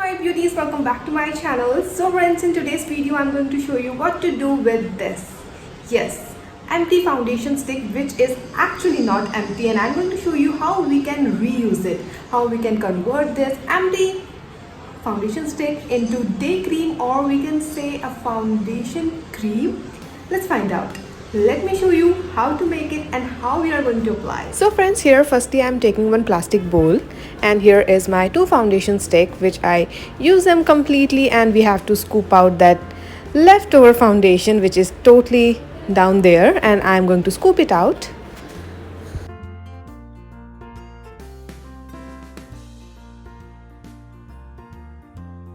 my beauties, welcome back to my channel. So friends, in today's video I'm going to show you what to do with this. Yes, empty foundation stick which is actually not empty, and I'm going to show you how we can reuse it, how we can convert this empty foundation stick into day cream, or we can say a foundation cream. Let's find out. Let me show you how to make it and how we are going to apply it. So friends, here firstly I'm taking one plastic bowl, and here is my two foundation stick which I use them completely, and we have to scoop out that leftover foundation which is totally down there, and I'm going to scoop it out.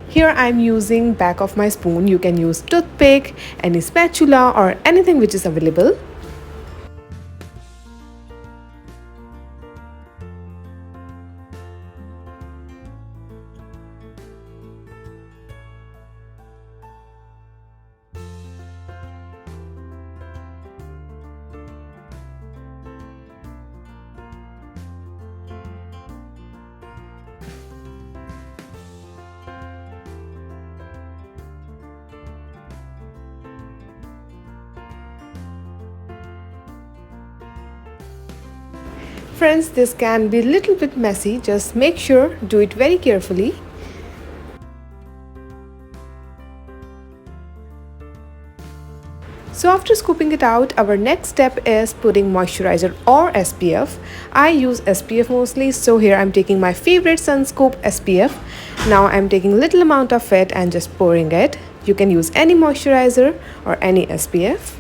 Here I'm using back of my spoon. You can use toothpick, any spatula or anything which is available. Friends, this can be a little bit messy. Just make sure, do it very carefully. So after scooping it out, our next step is putting moisturizer or SPF. I use SPF mostly, so here I'm taking my favorite Sunscoop SPF. Now I'm taking little amount of it and just pouring it. You can use any moisturizer or any SPF.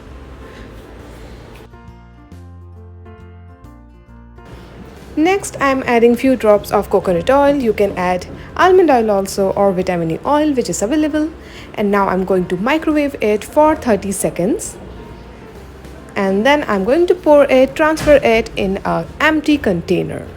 Next, I'm adding few drops of coconut oil. You can add almond oil also, or vitamin E oil which is available. And now I'm going to microwave it for 30 seconds. And then I'm going to pour it, transfer it in an empty container.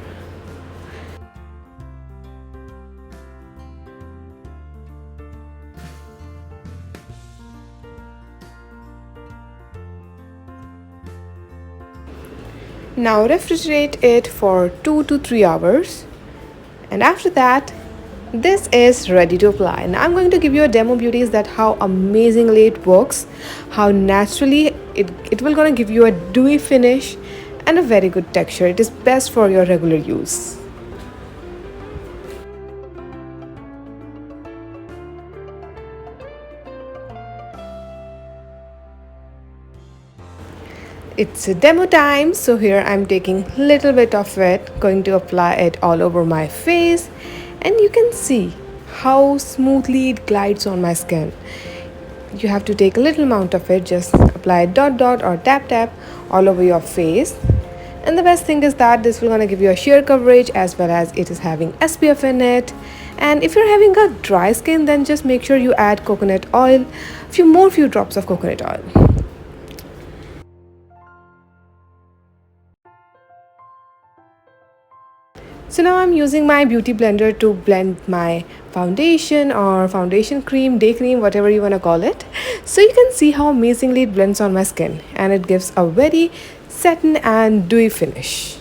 Now refrigerate it for 2 to 3 hours, and after that this is ready to apply. And I'm going to give you a demo, beauties, that how amazingly it works, how naturally it will gonna give you a dewy finish and a very good texture. It is best for your regular use. It's a demo time, so here I'm taking little bit of it, going to apply it all over my face, and you can see how smoothly it glides on my skin. You have to take a little amount of it, just apply dot dot or tap tap all over your face. And the best thing is that this will gonna give you a sheer coverage, as well as it is having SPF in it. And if you're having a dry skin, then just make sure you add coconut oil, few drops of coconut oil. So now I'm using my beauty blender to blend my foundation or foundation cream, day cream, whatever you want to call it. So you can see how amazingly it blends on my skin, and it gives a very satin and dewy finish.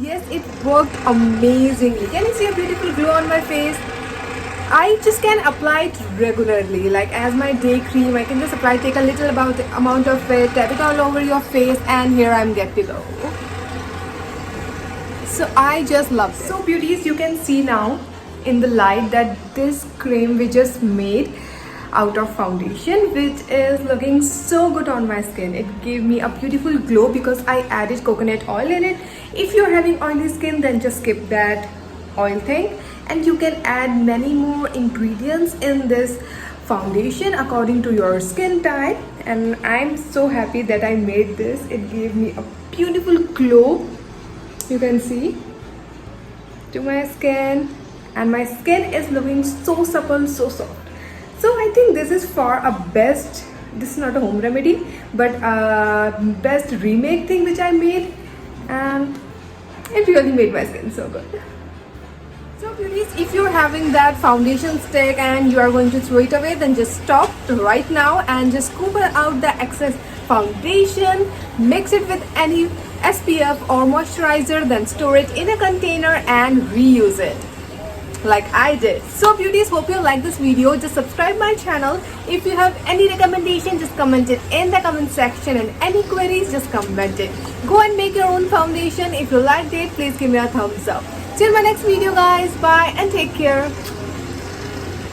Yes, it worked amazingly. Can you see a beautiful glow on my face? I just can apply it regularly, like as my day cream. I can just apply, take a little amount of it, tap it all over your face, and here I'm get below. So I just love it. So beauties, you can see now in the light that this cream we just made out of foundation, which is looking so good on my skin. It gave me a beautiful glow because I added coconut oil in it. If you're having oily skin, then just skip that oil thing, and you can add many more ingredients in this foundation according to your skin type, and I'm so happy that I made this. It gave me a beautiful glow, you can see, to my skin, and my skin is looking so supple, so soft. So I think this is for a best, this is not a home remedy, but a best remake thing which I made, and it really made my skin so good. So beauties, if you're having that foundation stick and you are going to throw it away, then just stop right now and just scoop out the excess foundation, mix it with any SPF or moisturizer, then store it in a container and reuse it like I did. So beauties, hope you like this video. Just subscribe my channel. If you have any recommendation, just comment it in the comment section, and any queries, just comment it. Go and make your own foundation. If you liked it, please give me a thumbs up. Till my next video guys, bye and take care.